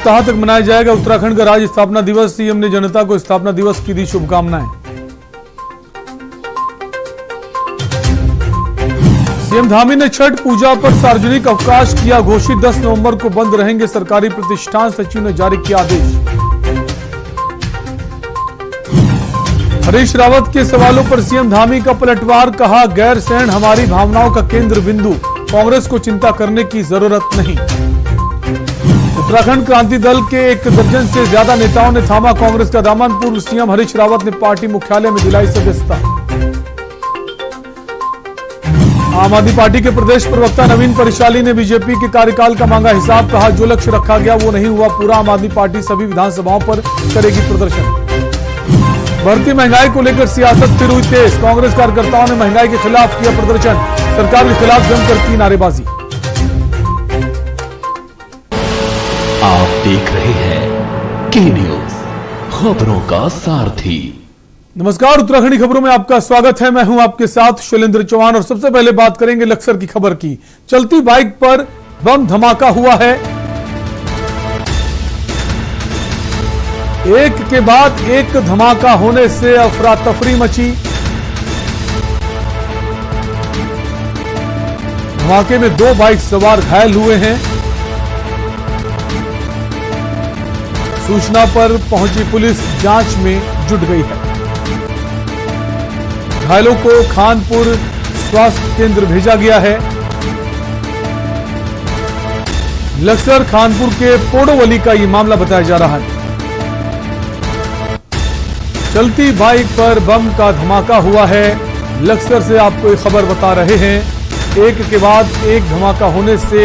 सप्ताह तक मनाया जाएगा उत्तराखंड का राज्य स्थापना दिवस। सीएम ने जनता को स्थापना दिवस की दी शुभकामनाएं। सीएम धामी ने छठ पूजा पर सार्वजनिक अवकाश किया घोषित। 10 नवंबर को बंद रहेंगे सरकारी प्रतिष्ठान, सचिव ने जारी किया आदेश। हरीश रावत के सवालों पर सीएम धामी का पलटवार, कहा गैरसैंण हमारी भावनाओं का केंद्र बिंदु, कांग्रेस को चिंता करने की जरूरत नहीं। उत्तराखंड क्रांति दल के 1 दर्जन से ज्यादा नेताओं ने थामा कांग्रेस का दामन। पूर्व सीएम हरीश रावत ने पार्टी मुख्यालय में दिलाई सदस्यता। आम आदमी पार्टी के प्रदेश प्रवक्ता नवीन परिशाली ने बीजेपी के कार्यकाल का मांगा हिसाब, कहा जो लक्ष्य रखा गया वो नहीं हुआ पूरा। आम आदमी पार्टी सभी विधानसभाओं पर करेगी प्रदर्शन। बढ़ती महंगाई को लेकर सियासत फिर हुई तेज, कांग्रेस कार्यकर्ताओं ने महंगाई के खिलाफ किया प्रदर्शन, सरकार के खिलाफ जमकर की नारेबाजी। आप देख रहे हैं के न्यूज, खबरों का सारथी। नमस्कार, उत्तराखंडी खबरों में आपका स्वागत है। मैं हूं आपके साथ शैलेंद्र चौहान और सबसे पहले बात करेंगे लक्सर की खबर की। चलती बाइक पर बम धमाका हुआ है, एक के बाद एक धमाका होने से अफरा तफरी मची। धमाके में 2 बाइक सवार घायल हुए हैं। सूचना पर पहुंची पुलिस जांच में जुट गई है। घायलों को खानपुर स्वास्थ्य केंद्र भेजा गया है। लक्सर खानपुर के पोडोवली का यह मामला बताया जा रहा है। चलती बाइक पर बम का धमाका हुआ है। लक्सर से आपको ये खबर बता रहे हैं। एक के बाद एक धमाका होने से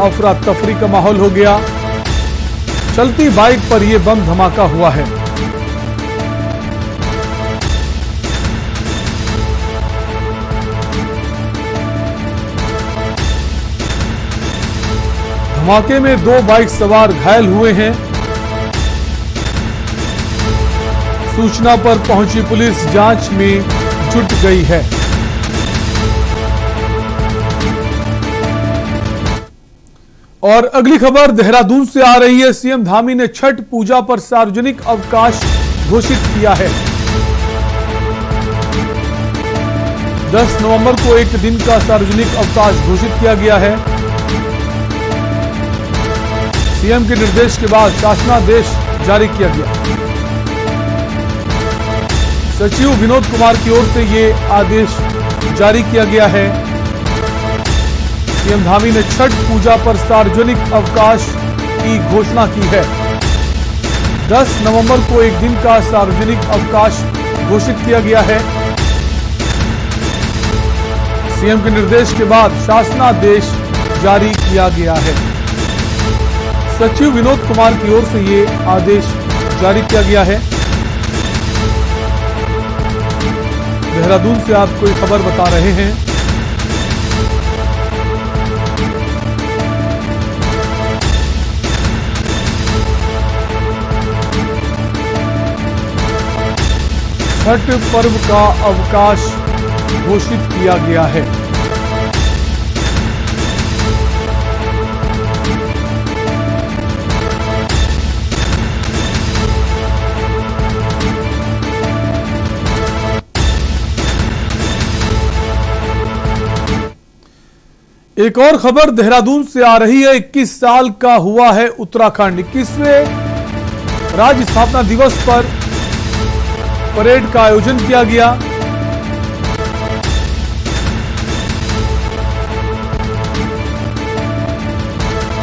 अफरा तफरी का माहौल हो गया। चलती बाइक पर यह बम धमाका हुआ है। धमाके में 2 बाइक सवार घायल हुए हैं। सूचना पर पहुंची पुलिस जांच में जुट गई है। और अगली खबर देहरादून से आ रही है। सीएम धामी ने छठ पूजा पर सार्वजनिक अवकाश घोषित किया है। 10 नवंबर को 1 दिन का सार्वजनिक अवकाश घोषित किया गया है। सीएम के निर्देश के बाद शासनादेश जारी किया गया। सचिव विनोद कुमार की ओर से यह आदेश जारी किया गया है। सीएम धामी ने छठ पूजा पर सार्वजनिक अवकाश की घोषणा की है। 10 नवंबर को 1 दिन का सार्वजनिक अवकाश घोषित किया गया है। सीएम के निर्देश के बाद शासनादेश जारी किया गया है। सचिव विनोद कुमार की ओर से यह आदेश जारी किया गया है। देहरादून से आपको ये खबर बता रहे हैं। छठ पर्व का अवकाश घोषित किया गया है। एक और खबर देहरादून से आ रही है। 21 साल का हुआ है उत्तराखंड। 21वें राज्य स्थापना दिवस पर परेड का आयोजन किया गया।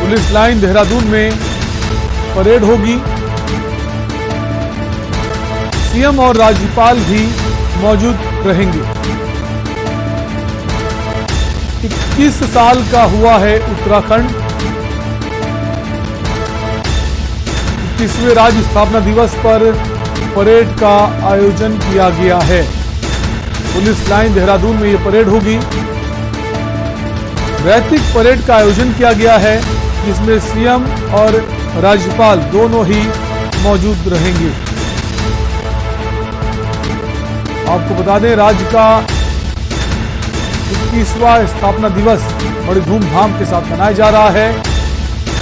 पुलिस लाइन देहरादून में परेड होगी। सीएम और राज्यपाल भी मौजूद रहेंगे। 21 साल का हुआ है उत्तराखंड। 21वें राज्य स्थापना दिवस पर परेड का आयोजन किया गया है। पुलिस लाइन देहरादून में यह परेड होगी। रैतिक परेड का आयोजन किया गया है, जिसमें सीएम और राज्यपाल दोनों ही मौजूद रहेंगे। आपको बता दें, राज्य का 21वां स्थापना दिवस बड़ी धूमधाम के साथ मनाया जा रहा है।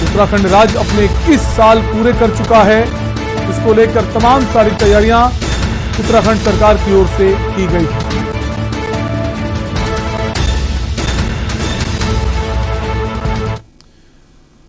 उत्तराखंड राज्य अपने 21 साल पूरे कर चुका है। इसको लेकर तमाम सारी तैयारियां उत्तराखंड सरकार की ओर से की गई थी।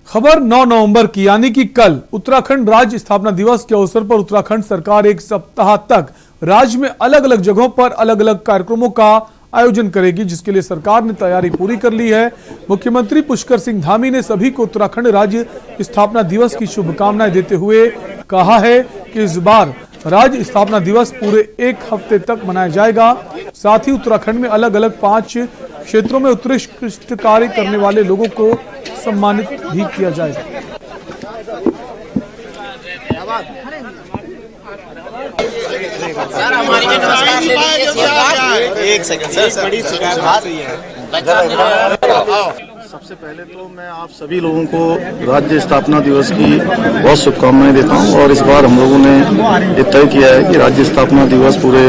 खबर 9 नवंबर की, यानी कि कल उत्तराखंड राज्य स्थापना दिवस के अवसर पर उत्तराखंड सरकार एक सप्ताह तक राज्य में अलग अलग जगहों पर अलग अलग कार्यक्रमों का आयोजन करेगी, जिसके लिए सरकार ने तैयारी पूरी कर ली है। मुख्यमंत्री पुष्कर सिंह धामी ने सभी को उत्तराखंड राज्य स्थापना दिवस की शुभकामनाएं देते हुए कहा है कि इस बार राज्य स्थापना दिवस पूरे एक हफ्ते तक मनाया जाएगा। साथ ही उत्तराखंड में अलग अलग 5 क्षेत्रों में उत्कृष्ट कार्य करने वाले लोगों को सम्मानित भी किया जाएगा। सर हमारी एक सेकंड सर, बड़ी सबसे पहले तो मैं आप सभी लोगों को राज्य स्थापना दिवस की बहुत शुभकामनाएं देता हूं। और इस बार हम लोगों ने ये तय किया है कि राज्य स्थापना दिवस पूरे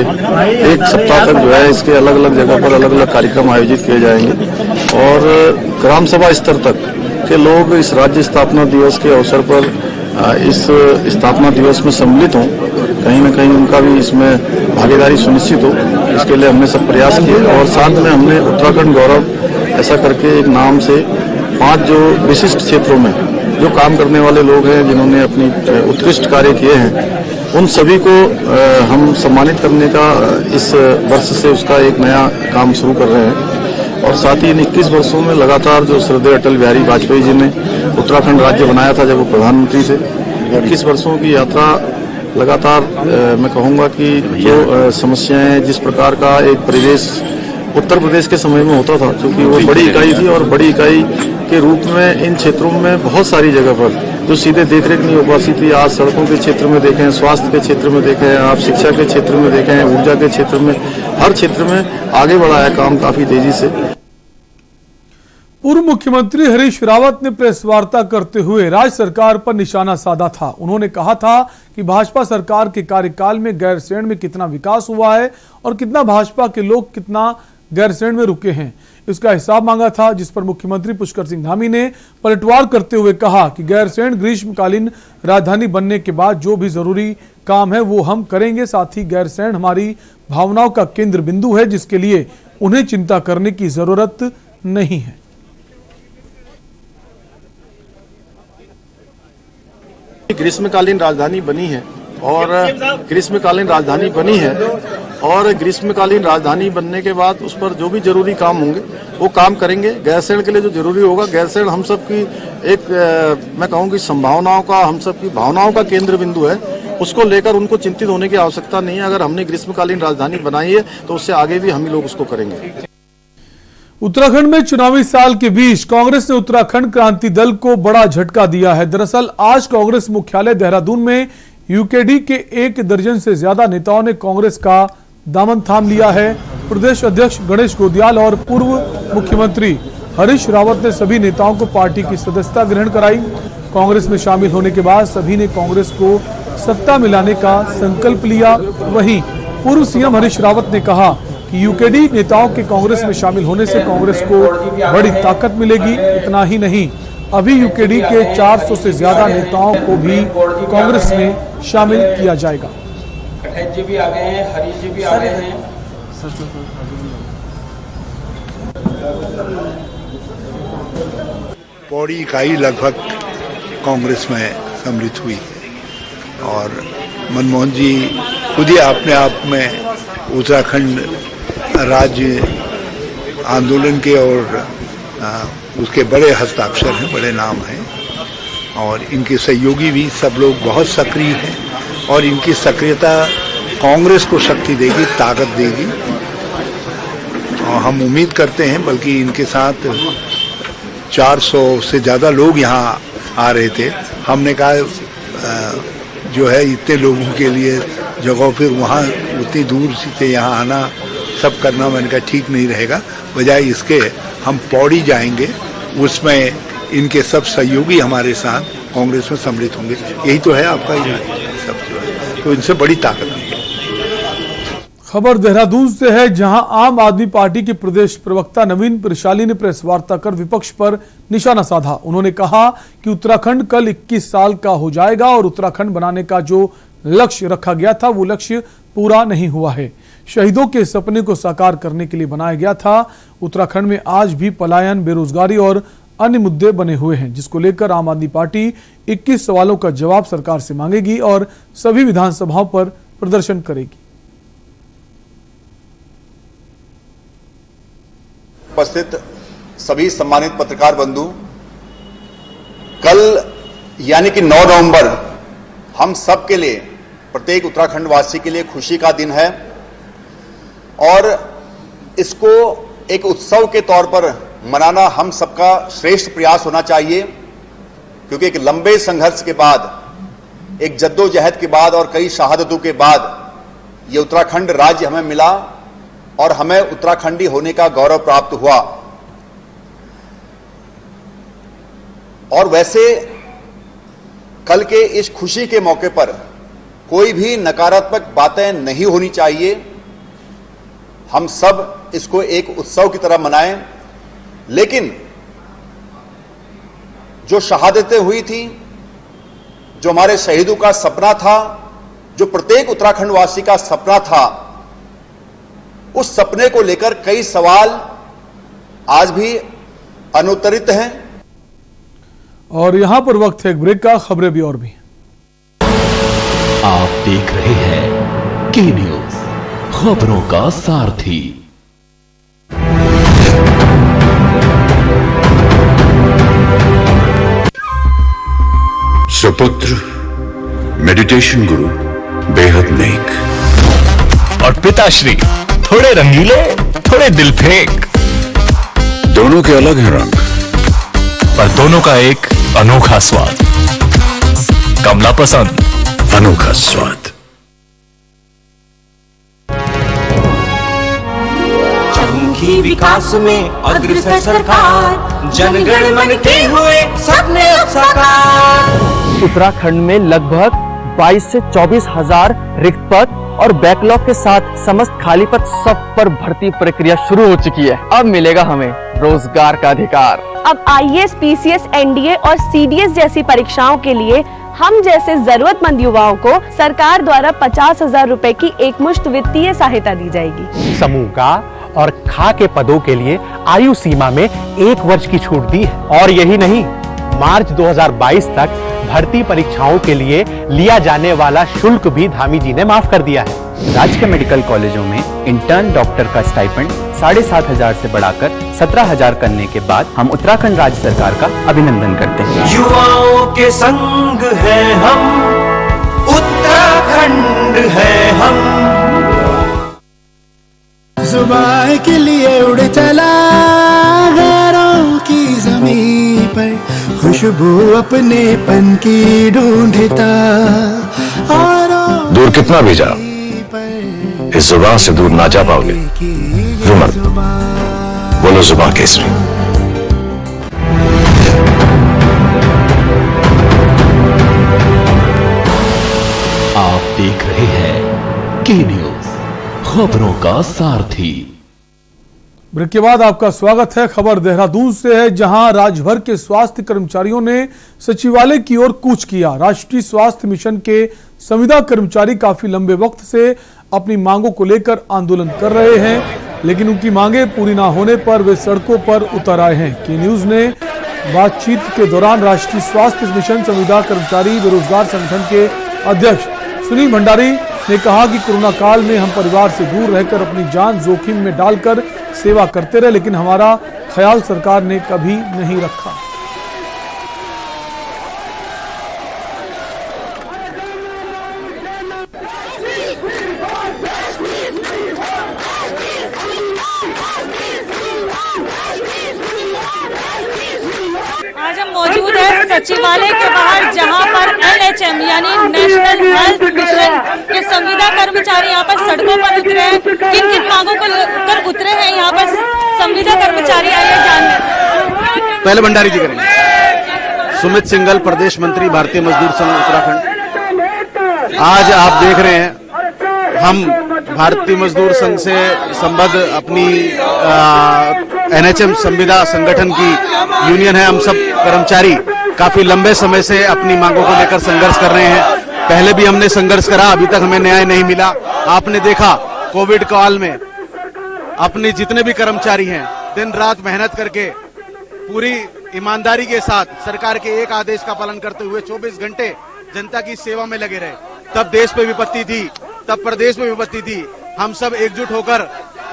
एक सप्ताह तक जो है इसके अलग अलग जगह पर अलग अलग कार्यक्रम आयोजित किए जाएंगे और ग्राम सभा स्तर तक के लोग इस राज्य स्थापना दिवस के अवसर पर इस स्थापना दिवस में सम्मिलित हों, कहीं न कहीं उनका भी इसमें भागीदारी सुनिश्चित हो। इसके लिए हमने सब प्रयास किए और साथ में हमने उत्तराखंड गौरव ऐसा करके एक नाम से 5 जो विशिष्ट क्षेत्रों में जो काम करने वाले लोग हैं, जिन्होंने अपनी उत्कृष्ट कार्य किए हैं, उन सभी को हम सम्मानित करने का इस वर्ष से उसका एक नया काम शुरू कर रहे हैं। और साथ ही इन 21 वर्षों में लगातार जो श्रद्धेय अटल बिहारी वाजपेयी जी ने उत्तराखंड राज्य बनाया था जब वो प्रधानमंत्री थे, 21 वर्षों की यात्रा लगातार मैं कहूँगा कि जो समस्याएं जिस प्रकार का एक परिवेश उत्तर प्रदेश के समय में होता था, क्योंकि वो बड़ी इकाई थी और बड़ी इकाई के रूप में इन क्षेत्रों में बहुत सारी जगह पर जो सीधे देखरेख नहीं हो पाती थी, आज सड़कों के क्षेत्र में देखें, स्वास्थ्य के क्षेत्र में देखें, आप शिक्षा के क्षेत्र में देखें, ऊर्जा के क्षेत्र में, हर क्षेत्र में आगे बढ़ा है काम काफी तेजी से। पूर्व मुख्यमंत्री हरीश रावत ने प्रेस वार्ता करते हुए राज्य सरकार पर निशाना साधा था। उन्होंने कहा था कि भाजपा सरकार के कार्यकाल में गैरसैंण में कितना विकास हुआ है और कितना भाजपा के लोग कितना गैरसैंण में रुके हैं, इसका हिसाब मांगा था, जिस पर मुख्यमंत्री पुष्कर सिंह धामी ने पलटवार करते हुए कहा कि गैरसैंण ग्रीष्मकालीन राजधानी बनने के बाद जो भी जरूरी काम है वो हम करेंगे। साथ ही गैरसैंण हमारी भावनाओं का केंद्र बिंदु है, जिसके लिए उन्हें चिंता करने की जरूरत नहीं है। ग्रीष्मकालीन राजधानी बनी है और ग्रीष्मकालीन राजधानी बनी है और ग्रीष्मकालीन राजधानी बनने के बाद उस पर जो भी जरूरी काम होंगे वो काम करेंगे। गैरसैंण के लिए जो जरूरी होगा, गैरसैंण हम सब की एक मैं कहूँ कि संभावनाओं का, हम सब की भावनाओं का केंद्र बिंदु है, उसको लेकर उनको चिंतित होने की आवश्यकता नहीं है। अगर हमने ग्रीष्मकालीन राजधानी बनाई है तो उससे आगे भी हम ही लोग उसको करेंगे। उत्तराखंड में चुनावी साल के बीच कांग्रेस ने उत्तराखंड क्रांति दल को बड़ा झटका दिया है। दरअसल आज कांग्रेस मुख्यालय देहरादून में यूकेडी के 1 दर्जन से ज्यादा नेताओं ने कांग्रेस का दामन थाम लिया है। प्रदेश अध्यक्ष गणेश गोदियाल और पूर्व मुख्यमंत्री हरीश रावत ने सभी नेताओं को पार्टी की सदस्यता ग्रहण कराई। कांग्रेस में शामिल होने के बाद सभी ने कांग्रेस को सत्ता में लाने का संकल्प लिया। वहीं पूर्व सीएम हरीश रावत ने कहा कि यूकेडी नेताओं के कांग्रेस में शामिल होने से कांग्रेस को बड़ी ताकत मिलेगी। इतना ही नहीं, अभी यूकेडी के 400 से ज्यादा नेताओं को भी कांग्रेस में शामिल किया जाएगा। जी भी आ गए हैं, हरीश जी भी आ गए हैं। पौड़ी इकाई लगभग कांग्रेस में सम्मिलित हुई है और मनमोहन जी खुद ही अपने आप में उत्तराखंड राज्य आंदोलन के और उसके बड़े हस्ताक्षर हैं, बड़े नाम हैं और इनके सहयोगी भी सब लोग बहुत सक्रिय हैं और इनकी सक्रियता कांग्रेस को शक्ति देगी, ताकत देगी। और हम उम्मीद करते हैं, बल्कि इनके साथ 400 से ज़्यादा लोग यहाँ आ रहे थे। हमने कहा जो है इतने लोगों के लिए जगह फिर वहाँ उतनी दूर से यहाँ आना सब करना, मैंने कहा ठीक नहीं रहेगा। बजाय इसके हम पौड़ी जाएंगे, उसमें इनके सब सहयोगी हमारे साथ कांग्रेस में सम्मिलित होंगे। यही तो है आपका ये सब जो है, तो इनसे बड़ी ताकत नहीं है। खबर देहरादून से है, जहां आम आदमी पार्टी के प्रदेश प्रवक्ता नवीन परिशाली ने प्रेस वार्ता कर विपक्ष पर निशाना साधा। उन्होंने कहा कि उत्तराखंड कल 21 साल का हो जाएगा और उत्तराखंड बनाने का जो लक्ष्य रखा गया था वो लक्ष्य पूरा नहीं हुआ है। शहीदों के सपने को साकार करने के लिए बनाया गया था। उत्तराखंड में आज भी पलायन, बेरोजगारी और अन्य मुद्दे बने हुए हैं, जिसको लेकर आम आदमी पार्टी 21 सवालों का जवाब सरकार से मांगेगी और सभी विधानसभाओं पर प्रदर्शन करेगी। उपस्थित सभी सम्मानित पत्रकार बंधु, कल यानी कि 9 नवंबर हम सब के लिए, प्रत्येक उत्तराखंड वासी के लिए खुशी का दिन है और इसको एक उत्सव के तौर पर मनाना हम सबका श्रेष्ठ प्रयास होना चाहिए, क्योंकि एक लंबे संघर्ष के बाद, एक जद्दोजहद के बाद और कई शहादतों के बाद ये उत्तराखंड राज्य हमें मिला और हमें उत्तराखंडी होने का गौरव प्राप्त हुआ। और वैसे कल के इस खुशी के मौके पर कोई भी नकारात्मक बातें नहीं होनी चाहिए। हम सब इसको एक उत्सव की तरह मनाएं, लेकिन जो शहादतें हुई थी, जो हमारे शहीदों का सपना था, जो प्रत्येक उत्तराखंड वासी का सपना था, उस सपने को लेकर कई सवाल आज भी अनुत्तरित हैं। और यहां पर वक्त है एक ब्रेक का। खबरें भी और भी। आप देख रहे हैं के न्यूज, खबरों का सारथी। सुपुत्र मेडिटेशन गुरु बेहद नेक और पिताश्री थोड़े रंगीले, थोड़े दिल फेंक। दोनों के अलग हैं रंग, पर दोनों का एक अनोखा स्वाद। कमला पसंद, अनोखा स्वाद। चमकी विकास में अग्रसर सरकार, जनगण मन के हुए सपने अब साकार। उत्तराखंड में लगभग 22 से 24 हजार रिक्त पद और बैकलॉग के साथ समस्त खाली पद सब पर भर्ती प्रक्रिया शुरू हो चुकी है। अब मिलेगा हमें रोजगार का अधिकार। अब आईएएस, पीसीएस, एनडीए और सीडीएस जैसी परीक्षाओं के लिए हम जैसे जरूरतमंद युवाओं को सरकार द्वारा 50,000 रुपए की एकमुश्त वित्तीय सहायता दी जाएगी। समूह का और खा के पदों के लिए आयु सीमा में 1 वर्ष की छूट दी है। और यही नहीं, मार्च 2022 तक भर्ती परीक्षाओं के लिए लिया जाने वाला शुल्क भी धामी जी ने माफ कर दिया है। राज्य के मेडिकल कॉलेजों में इंटर्न डॉक्टर का स्टाइपेंड 7,500 से बढ़ाकर 17,000 करने के बाद हम उत्तराखंड राज्य सरकार का अभिनंदन करते हैं। युवाओं के संग है हम, उत्तराखंड है हम। जुबान के लिए उड़ चला गैरों की जमीन पर, खुशबू अपने पन की ढूंढता। और दूर कितना भी जा, इस जुबान से दूर ना जा पाओगे। रुमर बोलो जुबान केसरी। आप देख रहे हैं के न्यूज, खबरों का सारथी। ब्रेक के बाद आपका स्वागत है। खबर देहरादून से है, जहां राज्यभर के स्वास्थ्य कर्मचारियों ने सचिवालय की ओर कूच किया। राष्ट्रीय स्वास्थ्य मिशन के संविदा कर्मचारी काफी लंबे वक्त से अपनी मांगों को लेकर आंदोलन कर रहे हैं, लेकिन उनकी मांगे पूरी ना होने पर वे सड़कों पर उतर आए हैं। के न्यूज ने बातचीत के दौरान राष्ट्रीय स्वास्थ्य मिशन संविदा कर्मचारी बेरोजगार संगठन के अध्यक्ष सुनील भंडारी ने कहा कि कोरोना काल में हम परिवार से दूर रहकर अपनी जान जोखिम में डालकर सेवा करते रहे, लेकिन हमारा ख्याल सरकार ने कभी नहीं रखा। आज हम मौजूद है सचिवालय के बाहर, जहां पर एनएचएम यानी नेशनल हेल्थ मिशन के संविदा कर्मचारी यहाँ पर सड़कों पर उतरे हैं। किन किन मांगों को लेकर उतरे हैं यहाँ पर संविदा कर्मचारी? आइए जानते। पहले भंडारी जी करेंगे। सुमित सिंघल, प्रदेश मंत्री, भारतीय मजदूर संघ उत्तराखंड। आज आप देख रहे हैं हम भारतीय मजदूर संघ से संबद्ध अपनी एनएचएम संविदा संगठन की यूनियन है। हम सब कर्मचारी काफी लंबे समय से अपनी मांगों को लेकर संघर्ष कर रहे हैं। पहले भी हमने संघर्ष करा, अभी तक हमें न्याय नहीं मिला। आपने देखा कोविड काल में अपने जितने भी कर्मचारी हैं दिन रात मेहनत करके पूरी ईमानदारी के साथ सरकार के एक आदेश का पालन करते हुए 24 घंटे जनता की सेवा में लगे रहे। तब देश पे विपत्ति थी, तब प्रदेश में विपत्ति थी, हम सब एकजुट होकर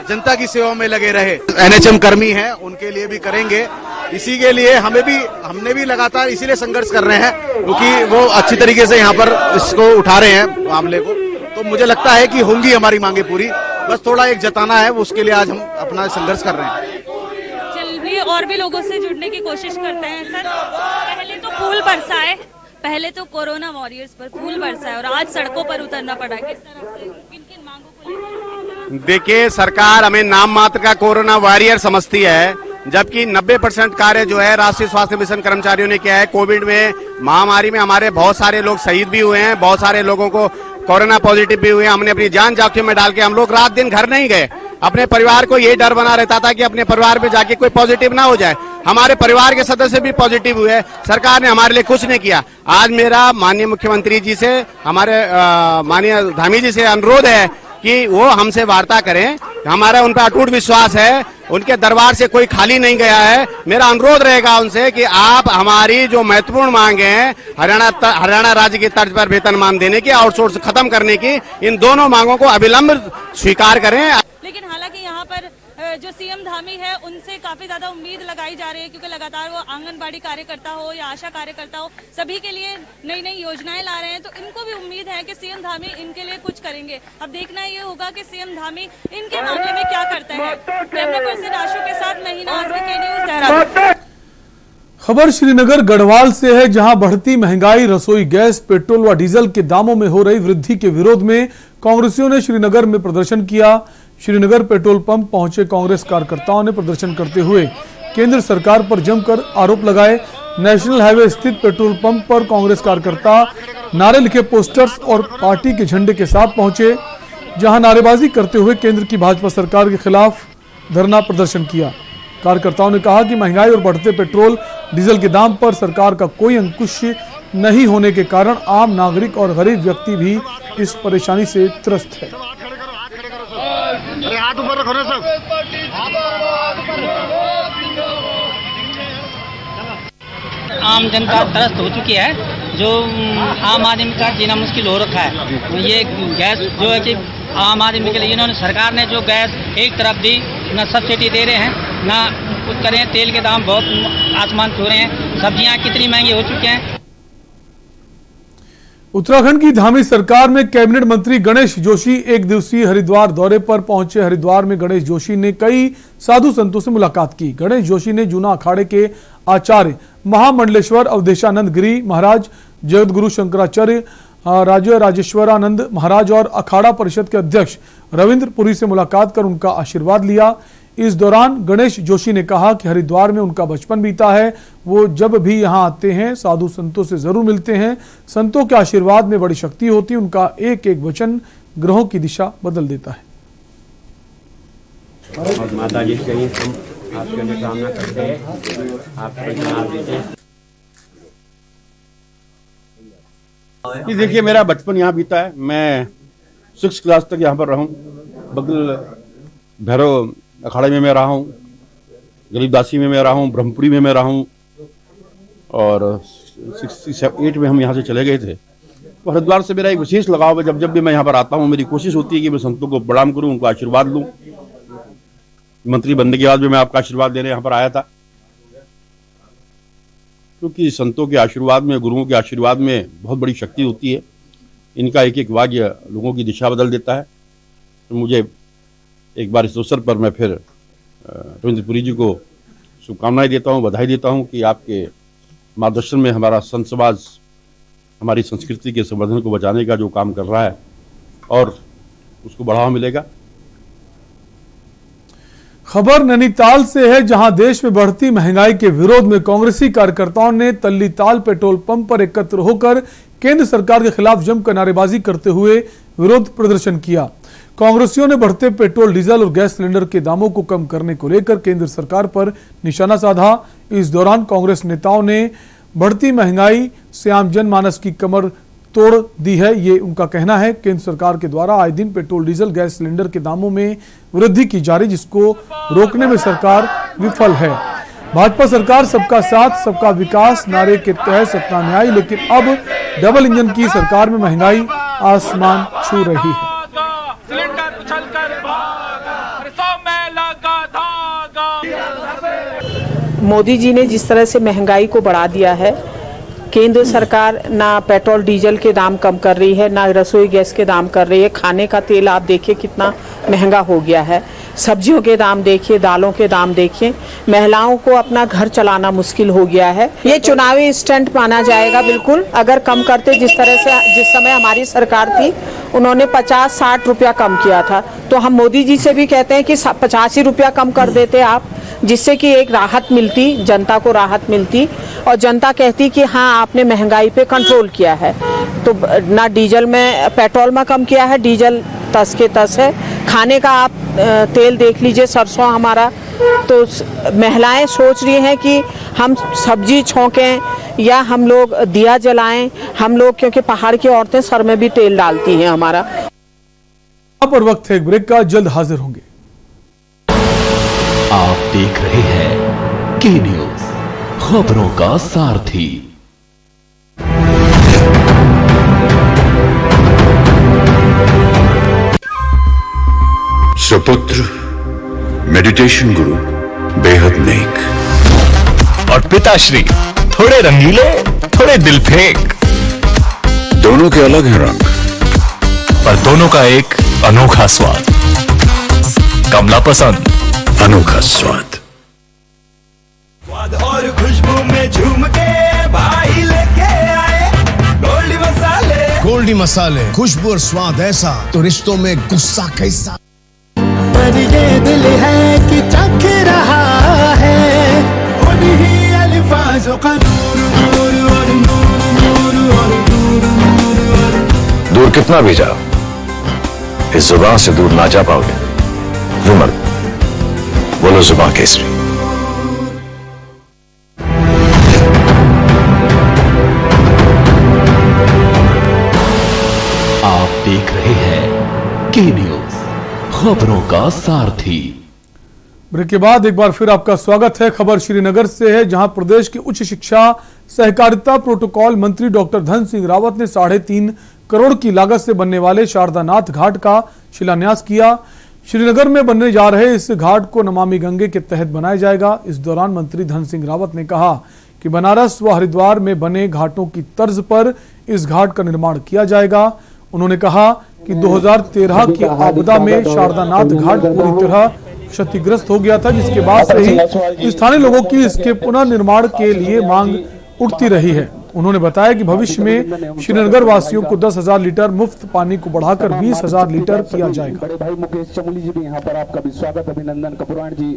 जनता की सेवा में लगे रहे। एनएचएम कर्मी हैं, उनके लिए भी करेंगे। इसी के लिए हमने भी लगातार इसीलिए संघर्ष कर रहे हैं क्योंकि वो अच्छी तरीके से यहाँ पर इसको उठा रहे हैं मामले को। तो मुझे लगता है कि होंगी हमारी मांगे पूरी, बस थोड़ा एक जताना है, उसके लिए आज हम अपना संघर्ष कर रहे हैं। चलिए और भी लोगों से जुड़ने की कोशिश करते हैं। सर, पहले तो फूल बरसाए, पहले तो कोरोना वॉरियर्स पर फूल बरसाए और आज सड़कों पर उतरना पड़ा। किस तरह से किन-किन मांगों को लेकर? देखिए, सरकार हमें नाम मात्र का कोरोना वॉरियर समझती है, जबकि 90% कार्य जो है राष्ट्रीय स्वास्थ्य मिशन कर्मचारियों ने किया है। कोविड में महामारी में हमारे बहुत सारे लोग शहीद भी हुए हैं, बहुत सारे लोगों को कोरोना पॉजिटिव भी हुए हैं। हमने अपनी जान जोखिम में डाल के हम लोग रात दिन घर नहीं गए। अपने परिवार को यही डर बना रहता था कि अपने परिवार में जाके कोई पॉजिटिव ना हो जाए। हमारे परिवार के सदस्य भी पॉजिटिव हुए, सरकार ने हमारे लिए कुछ नहीं किया। आज मेरा माननीय मुख्यमंत्री जी से, हमारे माननीय धामी जी से अनुरोध है कि वो हमसे वार्ता करें। हमारा उन पर अटूट विश्वास है, उनके दरबार से कोई खाली नहीं गया है। मेरा अनुरोध रहेगा उनसे कि आप हमारी जो महत्वपूर्ण मांगे हैं, हरियाणा राज्य की तर्ज पर वेतनमान देने की, आउटसोर्स खत्म करने की, इन दोनों मांगों को अविलंब स्वीकार करें। लेकिन हालांकि यहाँ पर जो सीएम धामी है उनसे काफी ज्यादा उम्मीद लगाई जा रही है, क्योंकि लगातार वो आंगनबाड़ी कार्यकर्ता हो या आशा कार्यकर्ता हो, सभी के लिए नई नई योजनाएं ला रहे हैं। तो इनको भी उम्मीद है कि सीएम धामी इनके लिए कुछ करेंगे। अब देखना ये होगा कि सीएम धामी इनके मामले में क्या करते हैं। कैमरा पर्सन आशु के साथ मैं हिना आजमी, के न्यूज़ देहरादून। खबर श्रीनगर गढ़वाल से है, जहां बढ़ती महंगाई, रसोई गैस, पेट्रोल व डीजल के दामों में हो रही वृद्धि के विरोध में कांग्रेसियों ने श्रीनगर में प्रदर्शन किया। श्रीनगर पेट्रोल पंप पहुंचे कांग्रेस कार्यकर्ताओं ने प्रदर्शन करते हुए केंद्र सरकार पर जमकर आरोप लगाए। नेशनल हाईवे स्थित पेट्रोल पंप पर कांग्रेस कार्यकर्ता नारे लिखे पोस्टर्स और पार्टी के झंडे के साथ पहुंचे, जहां नारेबाजी करते हुए केंद्र की भाजपा सरकार के खिलाफ धरना प्रदर्शन किया। कार्यकर्ताओं ने कहा कि महंगाई और बढ़ते पेट्रोल डीजल के दाम पर सरकार का कोई अंकुश नहीं होने के कारण आम नागरिक और गरीब व्यक्ति भी इस परेशानी से त्रस्त है। हाथ ऊपर रखो ना सब। आम जनता त्रस्त हो चुकी है, जो आम आदमी का जीना मुश्किल हो रखा है। ये गैस जो है कि आम आदमी के लिए इन्होंने, सरकार ने जो गैस एक तरफ दी, ना सब्सिडी दे रहे हैं ना कुछ करें। तेल के दाम बहुत आसमान छू रहे हैं, सब्जियां कितनी महंगी हो चुकी हैं। उत्तराखंड की धामी सरकार में कैबिनेट मंत्री गणेश जोशी एक दिवसीय हरिद्वार दौरे पर पहुंचे। हरिद्वार में गणेश जोशी ने कई साधु संतों से मुलाकात की। गणेश जोशी ने जूना अखाड़े के आचार्य महामंडलेश्वर अवधेशानंद गिरी महाराज, जगतगुरु शंकराचार्य राजय राजेश्वरानंद महाराज और अखाड़ा परिषद के अध्यक्ष रविंद्र पुरी से मुलाकात कर उनका आशीर्वाद लिया। इस दौरान गणेश जोशी ने कहा कि हरिद्वार में उनका बचपन बीता है, वो जब भी यहाँ आते हैं साधु संतों से जरूर मिलते हैं। संतों के आशीर्वाद में बड़ी शक्ति होती है, उनका एक एक वचन ग्रहों की दिशा बदल देता है। माता जी से हम आपके लिए कामना करते हैं, आप देखिए, मेरा बचपन यहाँ बीता है। मैं 6th क्लास तक यहाँ पर रहा हूँ। बगल भैरव अखाड़े में मैं रहा हूँ, गरीबदासी में मैं रहा हूँ, ब्रह्मपुरी में मैं रहा हूँ और 68 में हम यहाँ से चले गए थे। तो हरिद्वार से मेरा एक विशेष लगाव है। जब भी मैं यहाँ पर आता हूँ, मेरी कोशिश होती है कि मैं संतों को प्रणाम करूँ, उनको आशीर्वाद लूँ। मंत्री बनने के बाद भी मैं आपका आशीर्वाद देने यहाँ पर आया था, क्योंकि संतों के आशीर्वाद में, गुरुओं के आशीर्वाद में बहुत बड़ी शक्ति होती है। इनका एक एक वाक्य लोगों की दिशा बदल देता है। तो मुझे एक बार इस अवसर पर मैं फिर रविंद्र पुरी जी को शुभकामनाएं देता हूं, बधाई देता हूं कि आपके मार्गदर्शन में हमारा संत समाज हमारी संस्कृति के संवर्धन को बचाने का जो काम कर रहा है और उसको बढ़ावा मिलेगा। खबर नैनीताल से है, जहां देश में बढ़ती महंगाई के विरोध में कांग्रेसी कार्यकर्ताओं ने तल्लीताल पेट्रोल पंप पर एकत्र होकर केंद्र सरकार के खिलाफ जमकर नारेबाजी करते हुए विरोध प्रदर्शन किया। कांग्रेसियों ने बढ़ते पेट्रोल, डीजल और गैस सिलेंडर के दामों को कम करने को लेकर केंद्र सरकार पर निशाना साधा। इस दौरान कांग्रेस नेताओं ने बढ़ती महंगाई से आम जनमानस की कमर तोड़ दी है, ये उनका कहना है। केंद्र सरकार के द्वारा आए दिन पेट्रोल, डीजल, गैस सिलेंडर के दामों में वृद्धि की जा रही, जिसको रोकने में सरकार विफल है। भाजपा सरकार सबका साथ सबका विकास नारे के तहत सत्ता में आई, लेकिन अब डबल इंजन की सरकार में महंगाई आसमान छू रही है। मोदी जी ने जिस तरह से महंगाई को बढ़ा दिया है, केंद्र सरकार ना पेट्रोल डीजल के दाम कम कर रही है, ना रसोई गैस के दाम कर रही है। खाने का तेल आप देखिए कितना महंगा हो गया है, सब्जियों के दाम देखिए, दालों के दाम देखिए। महिलाओं को अपना घर चलाना मुश्किल हो गया है। ये चुनावी स्टंट माना जाएगा बिल्कुल, अगर कम करते। जिस तरह से जिस समय हमारी सरकार थी उन्होंने 50-60 रुपया कम किया था, तो हम मोदी जी से भी कहते हैं कि 85 रुपया कम कर देते आप, जिससे कि एक राहत मिलती, जनता को राहत मिलती और जनता कहती कि हाँ आपने महंगाई पे कंट्रोल किया है। तो ना डीजल में, पेट्रोल में कम किया है, डीजल तस के तस है। खाने का आप तेल देख लीजिए, सरसों हमारा, तो महिलाएं सोच रही हैं कि हम सब्जी छौंकें या हम लोग दिया जलाएं, हम लोग, क्योंकि पहाड़ की औरतें सर में भी तेल डालती हैं हमारा। पर वक्त है एक ब्रेक का, जल्द हाजिर होंगे। आप देख रहे हैं के न्यूज, खबरों का सारथी। सुपुत्र मेडिटेशन गुरु बेहद नेक और पिताश्री थोड़े रंगीले, थोड़े दिल फेंक। दोनों के अलग हैं रंग, पर दोनों का एक अनोखा स्वाद। कमला पसंद, अनोखा स्वाद। और खुशबू में झूम के भाई लेके आए गोल्डी मसाले। गोल्डी मसाले, खुशबू और स्वाद ऐसा तो रिश्तों में गुस्सा कैसा। पर ये दिल है कि चख रहा है उन्हीं अल्फाज़ों का नूर नूर और नूर नूर और नूर नूर और। दूर कितना भी जाओ, इस जुबान से दूर ना जा पाओगे। रुमल, बोलो जुबान केसरी। आप देख रहे हैं के न्यूज, खबरों का सारथी। ब्रेक के बाद एक बार फिर आपका स्वागत है। खबर श्रीनगर से है, जहां प्रदेश के उच्च शिक्षा सहकारिता प्रोटोकॉल मंत्री डॉक्टर धन सिंह रावत ने 3.5 करोड़ की लागत से बनने वाले शारदानाथ घाट का शिलान्यास किया। श्रीनगर में बनने जा रहे इस घाट को नमामि गंगे के तहत बनाया जाएगा। इस दौरान मंत्री धन सिंह रावत ने कहा कि बनारस व हरिद्वार में बने घाटों की तर्ज पर इस घाट का निर्माण किया जाएगा। उन्होंने कहा कि 2013 की आपदा में शारदानाथ घाट पूरी तरह क्षतिग्रस्त हो गया था, जिसके बाद से ही स्थानीय लोगों की इसके पुनर्निर्माण के लिए मांग उठती रही है। उन्होंने बताया कि भविष्य में श्रीनगर वासियों को 10,000 लीटर मुफ्त पानी को बढ़ाकर 20,000 लीटर किया जाएगा। बड़े भाई मुकेश चमोली जी भी यहाँ पर आपका भी स्वागत, अभिनंदन। कपुरान जी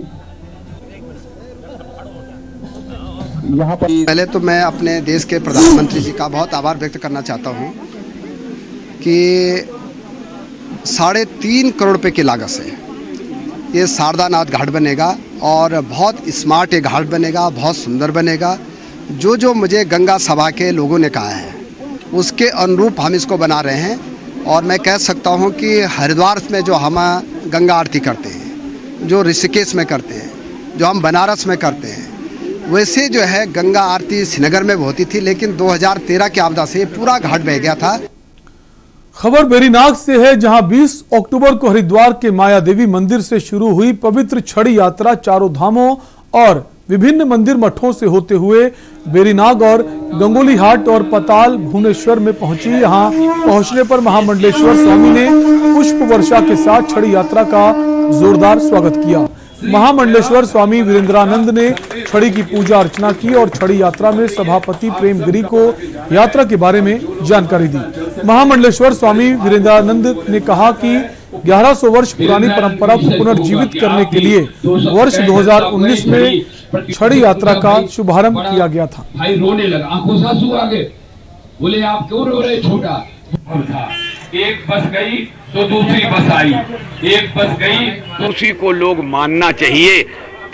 यहाँ पर। पहले तो मैं अपने देश के प्रधानमंत्री जी का बहुत आभार व्यक्त करना चाहता हूँ कि 3.5 करोड़ रुपए की लागत से ये शारदानाथ घाट बनेगा और बहुत स्मार्ट ये घाट बनेगा, बहुत सुंदर बनेगा। जो मुझे गंगा सभा के लोगों ने कहा है उसके अनुरूप हम इसको बना रहे हैं। और मैं कह सकता हूँ कि हरिद्वार में जो हम गंगा आरती करते हैं, जो ऋषिकेश में करते हैं, जो हम बनारस में करते हैं, वैसे जो है गंगा आरती श्रीनगर में होती थी, लेकिन 2013 की आपदा से पूरा घाट बह गया था। खबर बेरीनाग से है, जहां 20 अक्टूबर को हरिद्वार के माया देवी मंदिर से शुरू हुई पवित्र छड़ी यात्रा चारों धामों और विभिन्न मंदिर मठों से होते हुए बेरीनाग और गंगोली हाट और पताल भुवनेश्वर में पहुंची। यहां पहुंचने पर महामंडलेश्वर स्वामी ने पुष्प वर्षा के साथ छड़ी यात्रा का जोरदार स्वागत किया। महामंडलेश्वर स्वामी वीरेंद्रानंद ने छड़ी की पूजा अर्चना की और छड़ी यात्रा में सभापति प्रेमगिरी को यात्रा के बारे में जानकारी दी। महामंडलेश्वर स्वामी वीरेंद्रानंद ने कहा कि 1100 वर्ष पुरानी परंपरा को पुनर्जीवित करने के लिए वर्ष 2019 में छड़ी यात्रा का शुभारंभ किया गया था। भाई रोने लगा, आंखों से आंसू आ गए, बोले आप क्यों रो रहे छोटा। एक बस गई तो दूसरी बस आई, एक बस गई तो उसी को लोग मानना चाहिए,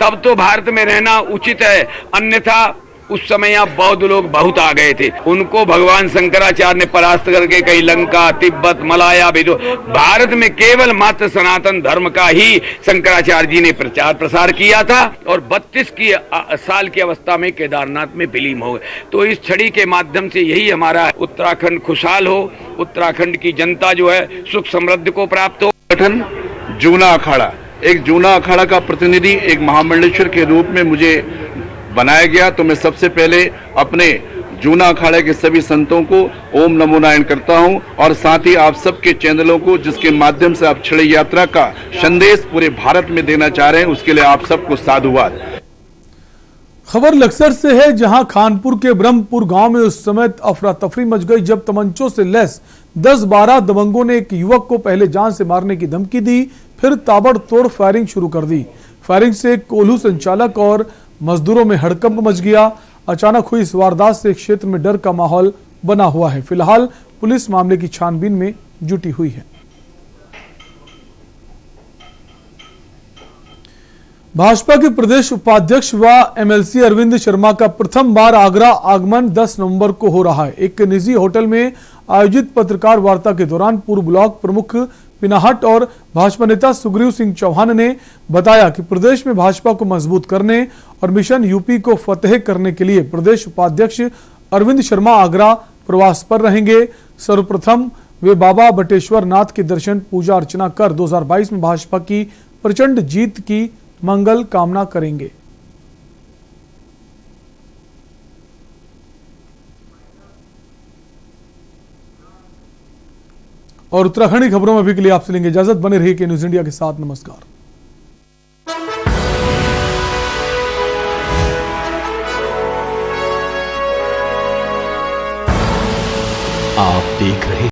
तब तो भारत में रहना उचित है। अन्यथा उस समय यहाँ बौद्ध लोग बहुत आ गए थे, उनको भगवान शंकराचार्य ने परास्त करके कहीं लंका, तिब्बत, मलाया भेजो। भारत में केवल मात्र सनातन धर्म का ही शंकराचार्य जी ने प्रचार प्रसार किया था और 32 साल की अवस्था में केदारनाथ में विलीन हो गए। तो इस छड़ी के माध्यम से यही हमारा उत्तराखंड खुशहाल हो, उत्तराखंड की जनता जो है सुख समृद्धि को प्राप्त हो। संगठन जूना अखाड़ा, एक जूना अखाड़ा का प्रतिनिधि एक महामंडलेश्वर के रूप में मुझे बनाया गया, तो मैं सबसे पहले अपने जूना अखाड़े के सभी संतों को ओम नमो नारायण करता हूं और साथ ही आप सबके चैनलों को जिसके माध्यम से आप छड़ी यात्रा का संदेश पूरे भारत में देना चाह रहे हैं, उसके लिए आप सबको साधुवाद। खबर लक्सर से है, जहां खानपुर के ब्रह्मपुर गांव में उस समय अफरा तफरी मच गई जब तमंचों से लैस 10-12 दबंगों ने एक युवक को पहले जान से मारने की धमकी दी, फिर ताबड़तोड़ फायरिंग शुरू कर दी। फायरिंग से कोल्हू संचालक और मजदूरों में हड़कंप मच गया। अचानक हुई इस वारदात से क्षेत्र में डर का माहौल बना हुआ है। फिलहाल पुलिस मामले की छानबीन में जुटी हुई है। भाजपा के प्रदेश उपाध्यक्ष व एमएलसी अरविंद शर्मा का प्रथम बार आगरा आगमन 10 नवंबर को हो रहा है। एक निजी होटल में आयोजित पत्रकार वार्ता के दौरान पूर्व ब्लॉक प्रमुख पिनाहट और भाजपा नेता सुग्रीव सिंह चौहान ने बताया कि प्रदेश में भाजपा को मजबूत करने और मिशन यूपी को फतेह करने के लिए प्रदेश उपाध्यक्ष अरविंद शर्मा आगरा प्रवास पर रहेंगे। सर्वप्रथम वे बाबा बटेश्वर नाथ के दर्शन पूजा अर्चना कर 2022 में भाजपा की प्रचंड जीत की मंगल कामना करेंगे। और उत्तराखंडी खबरों में अभी के लिए आपसे लेंगे इजाजत। बने रहिए के न्यूज इंडिया के साथ। नमस्कार। आप देख रहे